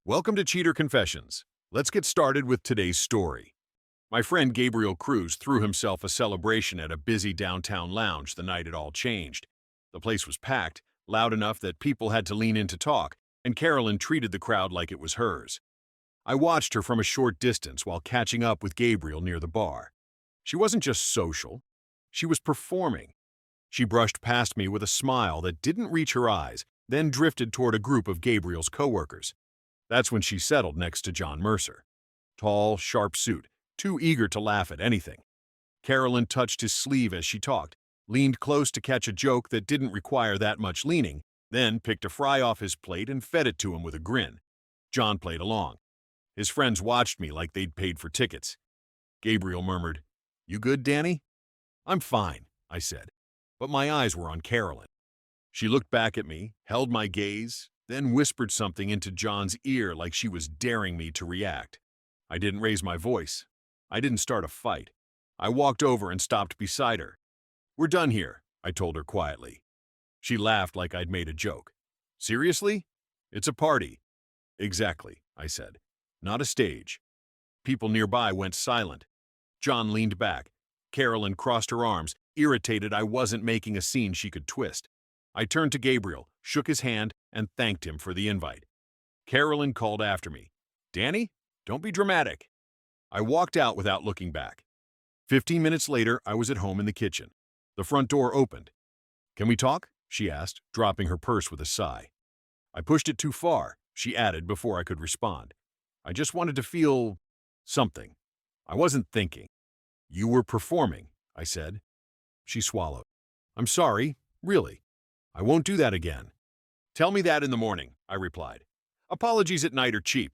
Welcome to Cheater Confessions. Let's get started with today's story. My friend Gabriel Cruz threw himself a celebration at a busy downtown lounge the night it all changed. The place was packed, loud enough that people had to lean in to talk, and Carolyn treated the crowd like it was hers. I watched her from a short distance while catching up with Gabriel near the bar. She wasn't just social, she was performing. She brushed past me with a smile that didn't reach her eyes, then drifted toward a group of Gabriel's coworkers. That's when she settled next to John Mercer. Tall, sharp suit, too eager to laugh at anything. Carolyn touched his sleeve as she talked, leaned close to catch a joke that didn't require that much leaning, then picked a fry off his plate and fed it to him with a grin. John played along. His friends watched me like they'd paid for tickets. Gabriel murmured, "You good, Danny?" "I'm fine," I said, but my eyes were on Carolyn. She looked back at me, held my gaze, then whispered something into John's ear like she was daring me to react. I didn't raise my voice. I didn't start a fight. I walked over and stopped beside her. "We're done here," I told her quietly. She laughed like I'd made a joke. "Seriously? It's a party." "Exactly," I said. "Not a stage." People nearby went silent. John leaned back. Carolyn crossed her arms, irritated I wasn't making a scene she could twist. I turned to Gabriel, shook his hand, and thanked him for the invite. Carolyn called after me, "Danny, don't be dramatic." I walked out without looking back. 15 minutes later, I was at home in the kitchen. The front door opened. "Can we talk?" she asked, dropping her purse with a sigh. "I pushed it too far," she added before I could respond. "I just wanted to feel something. I wasn't thinking." "You were performing," I said. She swallowed. "I'm sorry, really. I won't do that again." "Tell me that in the morning," I replied. "Apologies at night are cheap."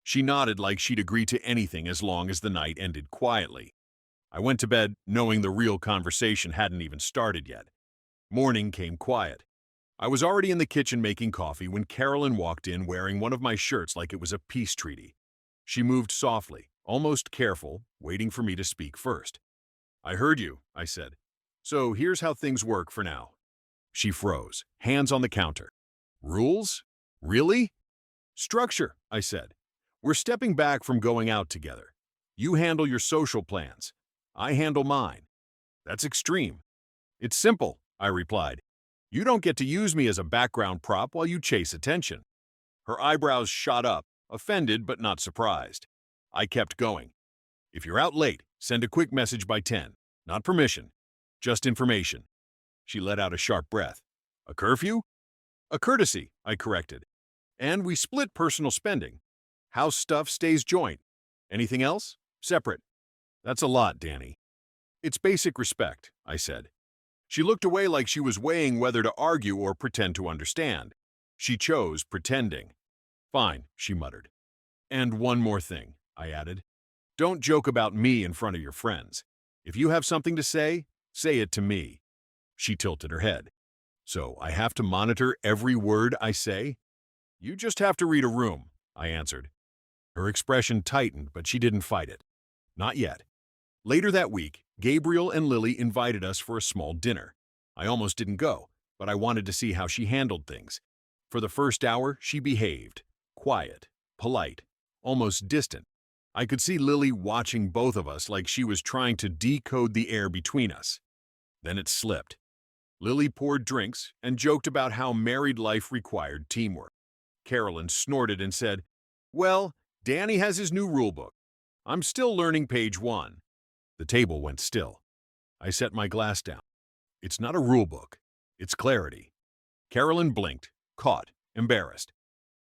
She nodded like she'd agree to anything as long as the night ended quietly. I went to bed knowing the real conversation hadn't even started yet. Morning came quiet. I was already in the kitchen making coffee when Carolyn walked in wearing one of my shirts like it was a peace treaty. She moved softly, almost careful, waiting for me to speak first. "I heard you," I said. "So here's how things work for now." She froze, hands on the counter. "Rules? Really?" "Structure," I said. "We're stepping back from going out together. You handle your social plans. I handle mine." "That's extreme." "It's simple," I replied. "You don't get to use me as a background prop while you chase attention." Her eyebrows shot up, offended but not surprised. I kept going. "If you're out late, send a quick message by 10. Not permission, just information." She let out a sharp breath. "A curfew?" "A courtesy," I corrected. "And we split personal spending. House stuff stays joint. Anything else? Separate." "That's a lot, Danny." "It's basic respect," I said. She looked away like she was weighing whether to argue or pretend to understand. She chose pretending. "Fine," she muttered. "And one more thing," I added. "Don't joke about me in front of your friends. If you have something to say it to me." She tilted her head. "So I have to monitor every word I say?" "You just have to read a room," I answered. Her expression tightened, but she didn't fight it. Not yet. Later that week, Gabriel and Lily invited us for a small dinner. I almost didn't go, but I wanted to see how she handled things. For the first hour, she behaved. Quiet, polite, almost distant. I could see Lily watching both of us like she was trying to decode the air between us. Then it slipped. Lily poured drinks and joked about how married life required teamwork. Carolyn snorted and said, "Well, Danny has his new rulebook. I'm still learning page 1. The table went still. I set my glass down. "It's not a rulebook. It's clarity." Carolyn blinked, caught, embarrassed.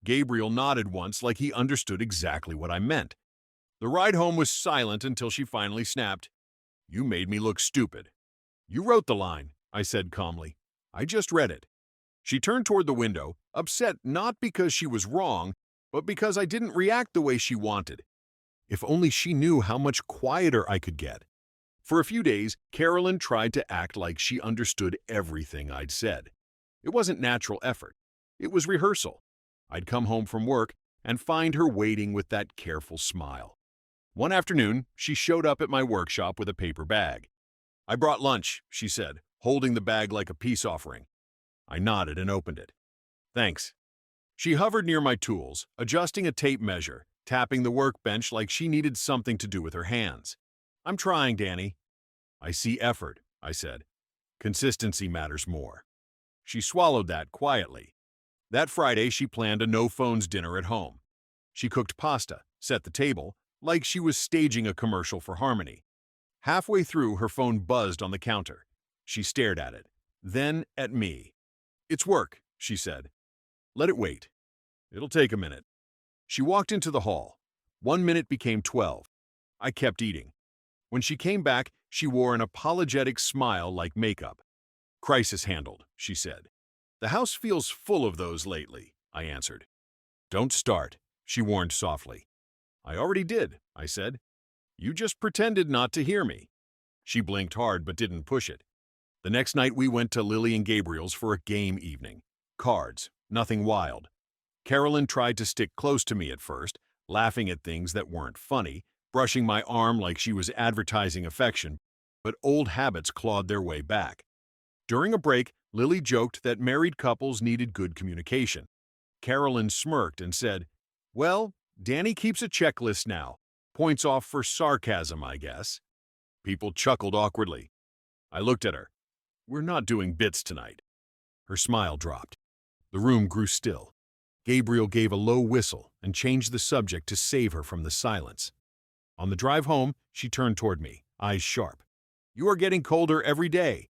Gabriel nodded once like he understood exactly what I meant. The ride home was silent until she finally snapped, "You made me look stupid." "You wrote the line," I said calmly. "I just read it." She turned toward the window, upset not because she was wrong, but because I didn't react the way she wanted. If only she knew how much quieter I could get. For a few days, Carolyn tried to act like she understood everything I'd said. It wasn't natural effort. It was rehearsal. I'd come home from work and find her waiting with that careful smile. One afternoon, she showed up at my workshop with a paper bag. "I brought lunch," she said, holding the bag like a peace offering. I nodded and opened it. "Thanks." She hovered near my tools, adjusting a tape measure, tapping the workbench like she needed something to do with her hands. "I'm trying, Danny." "I see effort," I said. "Consistency matters more." She swallowed that quietly. That Friday, she planned a no-phones dinner at home. She cooked pasta, set the table, like she was staging a commercial for Harmony. Halfway through, her phone buzzed on the counter. She stared at it, then at me. "It's work," she said. "Let it wait. It'll take a minute." She walked into the hall. 1 minute became 12. I kept eating. When she came back, she wore an apologetic smile like makeup. "Crisis handled," she said. "The house feels full of those lately," I answered. "Don't start," she warned softly. "I already did," I said. "You just pretended not to hear me." She blinked hard but didn't push it. The next night we went to Lily and Gabriel's for a game evening. Cards, nothing wild. Carolyn tried to stick close to me at first, laughing at things that weren't funny, brushing my arm like she was advertising affection, but old habits clawed their way back. During a break, Lily joked that married couples needed good communication. Carolyn smirked and said, "Well, Danny keeps a checklist now. Points off for sarcasm, I guess." People chuckled awkwardly. I looked at her. "We're not doing bits tonight." Her smile dropped. The room grew still. Gabriel gave a low whistle and changed the subject to save her from the silence. On the drive home, she turned toward me, eyes sharp. "You are getting colder every day."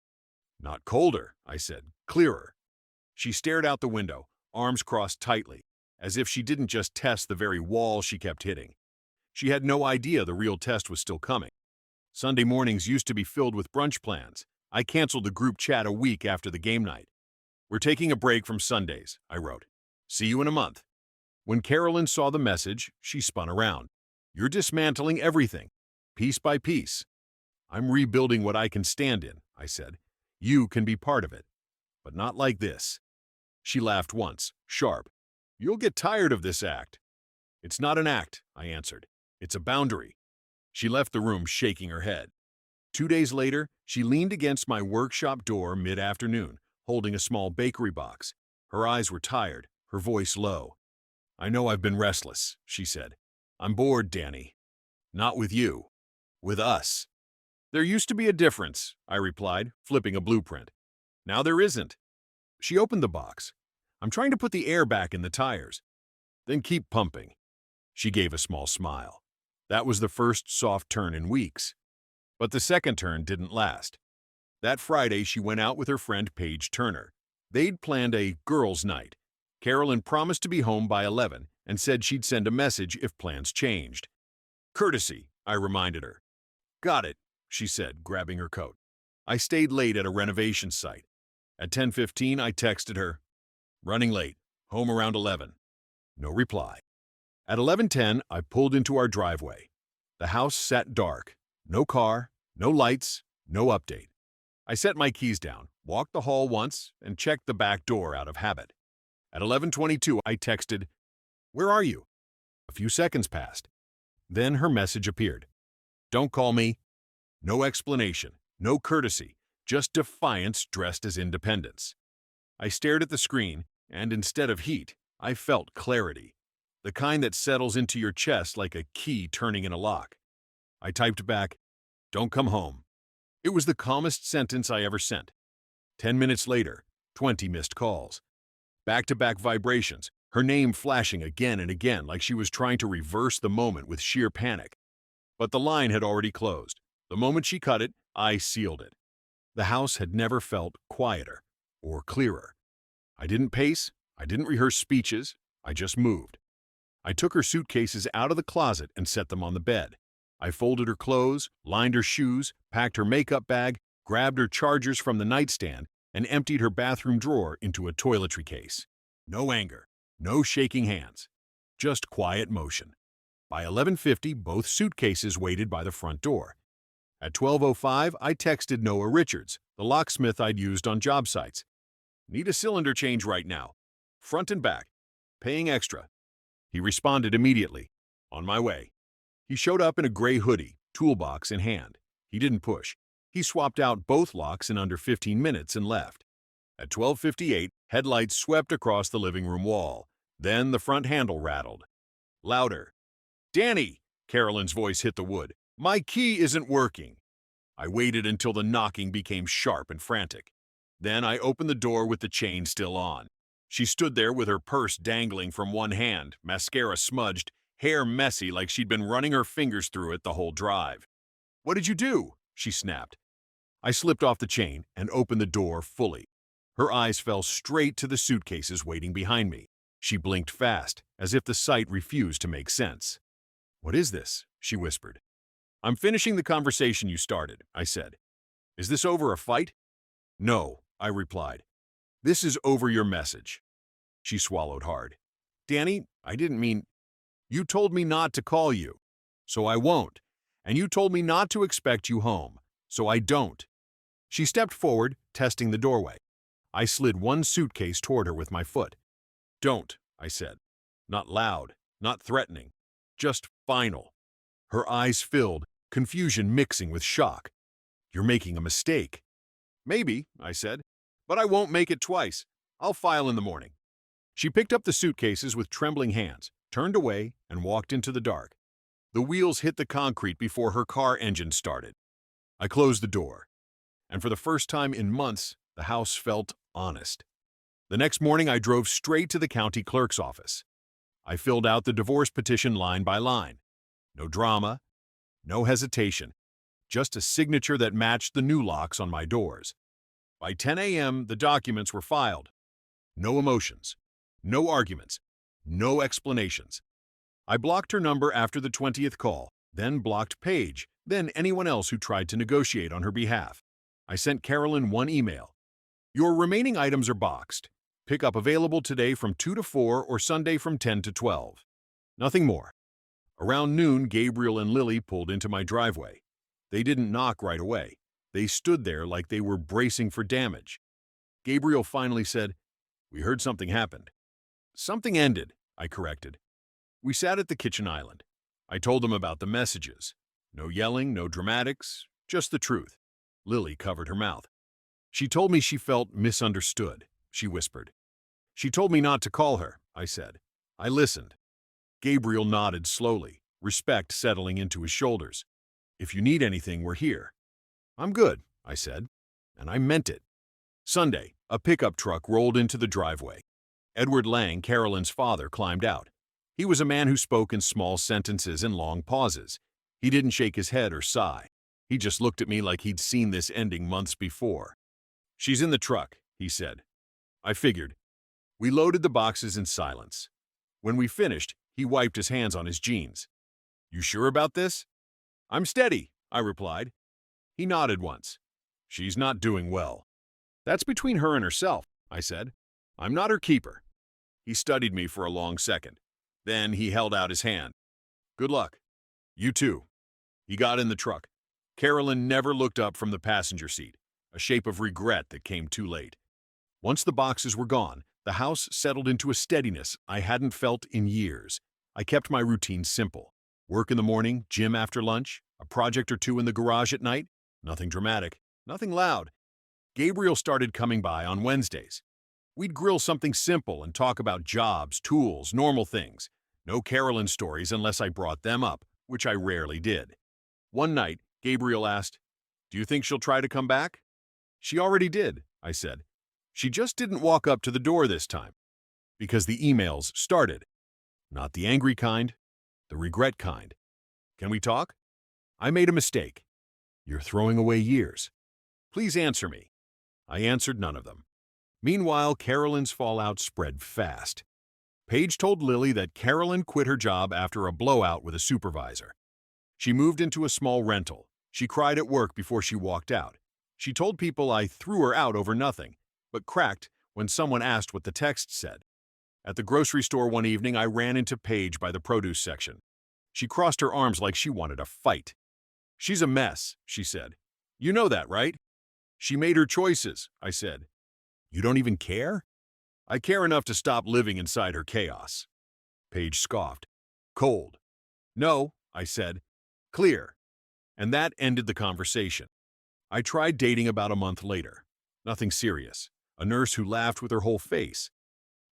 "Not colder," I said, "clearer." She stared out the window, arms crossed tightly, as if she didn't just test the very wall she kept hitting. She had no idea the real test was still coming. Sunday mornings used to be filled with brunch plans. I canceled the group chat a week after the game night. "We're taking a break from Sundays," I wrote. "See you in a month." When Carolyn saw the message, she spun around. "You're dismantling everything, piece by piece." "I'm rebuilding what I can stand in," I said. "You can be part of it, but not like this." She laughed once, sharp. "You'll get tired of this act." "It's not an act," I answered. "It's a boundary." She left the room shaking her head. 2 days later, she leaned against my workshop door mid-afternoon, holding a small bakery box. Her eyes were tired, her voice low. "I know I've been restless," she said. "I'm bored, Danny. Not with you. With us." "There used to be a difference," I replied, flipping a blueprint. "Now there isn't." She opened the box. "I'm trying to put the air back in the tires." "Then keep pumping." She gave a small smile. That was the first soft turn in weeks. But the second turn didn't last. That Friday, she went out with her friend Paige Turner. They'd planned a girls' night. Carolyn promised to be home by 11 and said she'd send a message if plans changed. "Courtesy," I reminded her. "Got it," she said, grabbing her coat. I stayed late at a renovation site. At 10:15, I texted her, "Running late, home around 11. No reply. At 11:10, I pulled into our driveway. The house sat dark. No car, no lights, no update. I set my keys down, walked the hall once, and checked the back door out of habit. At 11:22, I texted, "Where are you?" A few seconds passed. Then her message appeared. "Don't call me." No explanation, no courtesy, just defiance dressed as independence. I stared at the screen, and instead of heat, I felt clarity. The kind that settles into your chest like a key turning in a lock. I typed back, "Don't come home." It was the calmest sentence I ever sent. 10 minutes later, 20 missed calls. Back-to-back vibrations, her name flashing again and again like she was trying to reverse the moment with sheer panic. But the line had already closed. The moment she cut it, I sealed it. The house had never felt quieter or clearer. I didn't pace, I didn't rehearse speeches, I just moved. I took her suitcases out of the closet and set them on the bed. I folded her clothes, lined her shoes, packed her makeup bag, grabbed her chargers from the nightstand, and emptied her bathroom drawer into a toiletry case. No anger, no shaking hands, just quiet motion. By 11:50, both suitcases waited by the front door. At 12:05, I texted Noah Richards, the locksmith I'd used on job sites. "Need a cylinder change right now. Front and back. Paying extra." He responded immediately. "On my way." He showed up in a gray hoodie, toolbox in hand. He didn't push. He swapped out both locks in under 15 minutes and left. At 12:58, headlights swept across the living room wall. Then the front handle rattled. Louder. "Danny!" Carolyn's voice hit the wood. "My key isn't working." I waited until the knocking became sharp and frantic. Then I opened the door with the chain still on. She stood there with her purse dangling from one hand, mascara smudged, hair messy like she'd been running her fingers through it the whole drive. "What did you do?" she snapped. I slipped off the chain and opened the door fully. Her eyes fell straight to the suitcases waiting behind me. She blinked fast, as if the sight refused to make sense. "What is this?" she whispered. "I'm finishing the conversation you started," I said. "Is this over a fight?" "No," I replied. "This is over your message." She swallowed hard. "Danny, I didn't mean... You told me not to call you, so I won't. And you told me not to expect you home, so I don't." She stepped forward, testing the doorway. I slid one suitcase toward her with my foot. "Don't," I said. Not loud, not threatening, just final. Her eyes filled, confusion mixing with shock. "You're making a mistake." "Maybe," I said, "but I won't make it twice. I'll file in the morning." She picked up the suitcases with trembling hands, turned away, and walked into the dark. The wheels hit the concrete before her car engine started. I closed the door, and for the first time in months, the house felt honest. The next morning, I drove straight to the county clerk's office. I filled out the divorce petition line by line. No drama, no hesitation, just a signature that matched the new locks on my doors. By 10 a.m., the documents were filed. No emotions, no arguments, no explanations. I blocked her number after the 20th call, then blocked Paige, then anyone else who tried to negotiate on her behalf. I sent Carolyn one email. "Your remaining items are boxed. Pickup available today from 2 to 4 or Sunday from 10 to 12. Nothing more." Around noon, Gabriel and Lily pulled into my driveway. They didn't knock right away. They stood there like they were bracing for damage. Gabriel finally said, "We heard something happened." "Something ended," I corrected. We sat at the kitchen island. I told them about the messages. No yelling, no dramatics, just the truth. Lily covered her mouth. "She told me she felt misunderstood," she whispered. "She told me not to call her," I said. I listened. Gabriel nodded slowly, respect settling into his shoulders. "If you need anything, we're here." "I'm good," I said, and I meant it. Sunday, a pickup truck rolled into the driveway. Edward Lang, Carolyn's father, climbed out. He was a man who spoke in small sentences and long pauses. He didn't shake his head or sigh. He just looked at me like he'd seen this ending months before. "She's in the truck," he said. I figured. We loaded the boxes in silence. When we finished, he wiped his hands on his jeans. "You sure about this?" "I'm steady," I replied. He nodded once. "She's not doing well." "That's between her and herself," I said. "I'm not her keeper." He studied me for a long second. Then he held out his hand. "Good luck." "You too." He got in the truck. Carolyn never looked up from the passenger seat, a shape of regret that came too late. Once the boxes were gone, the house settled into a steadiness I hadn't felt in years. I kept my routine simple. Work in the morning, gym after lunch, a project or two in the garage at night. Nothing dramatic, nothing loud. Gabriel started coming by on Wednesdays. We'd grill something simple and talk about jobs, tools, normal things. No Carolyn stories unless I brought them up, which I rarely did. One night, Gabriel asked, "Do you think she'll try to come back?" "She already did," I said. "She just didn't walk up to the door this time." Because the emails started. Not the angry kind, the regret kind. "Can we talk?" "I made a mistake." "You're throwing away years." "Please answer me." I answered none of them. Meanwhile, Carolyn's fallout spread fast. Paige told Lily that Carolyn quit her job after a blowout with a supervisor. She moved into a small rental. She cried at work before she walked out. She told people I threw her out over nothing, but cracked when someone asked what the text said. At the grocery store one evening, I ran into Paige by the produce section. She crossed her arms like she wanted a fight. "She's a mess," she said. "You know that, right?" "She made her choices," I said. "You don't even care?" "I care enough to stop living inside her chaos." Paige scoffed. "Cold." "No," I said. "Clear." And that ended the conversation. I tried dating about a month later. Nothing serious. A nurse who laughed with her whole face.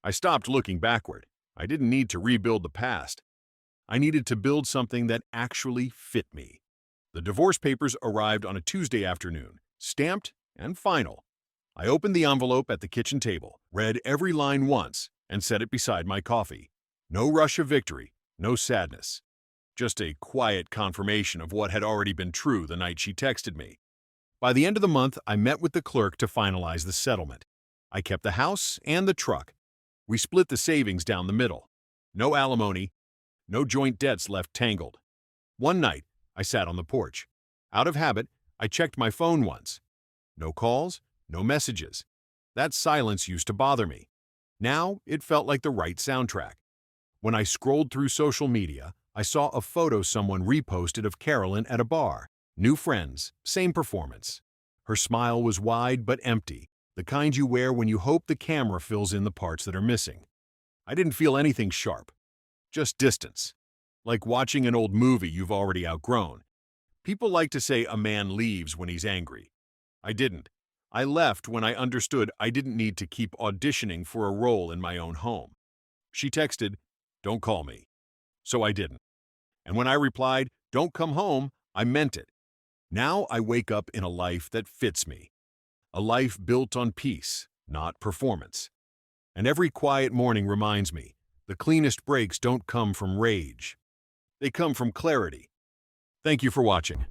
I stopped looking backward. I didn't need to rebuild the past. I needed to build something that actually fit me. The divorce papers arrived on a Tuesday afternoon, stamped and final. I opened the envelope at the kitchen table, read every line once, and set it beside my coffee. No rush of victory, no sadness. Just a quiet confirmation of what had already been true the night she texted me. By the end of the month, I met with the clerk to finalize the settlement. I kept the house and the truck. We split the savings down the middle. No alimony, no joint debts left tangled. One night, I sat on the porch. Out of habit, I checked my phone once. No calls, no messages. That silence used to bother me. Now, it felt like the right soundtrack. When I scrolled through social media, I saw a photo someone reposted of Carolyn at a bar. New friends, same performance. Her smile was wide but empty, the kind you wear when you hope the camera fills in the parts that are missing. I didn't feel anything sharp, just distance. Like watching an old movie you've already outgrown. People like to say a man leaves when he's angry. I didn't. I left when I understood I didn't need to keep auditioning for a role in my own home. She texted, "Don't call me." So I didn't. And when I replied, "Don't come home," I meant it. Now I wake up in a life that fits me. A life built on peace, not performance. And every quiet morning reminds me, the cleanest breaks don't come from rage. They come from clarity. Thank you for watching.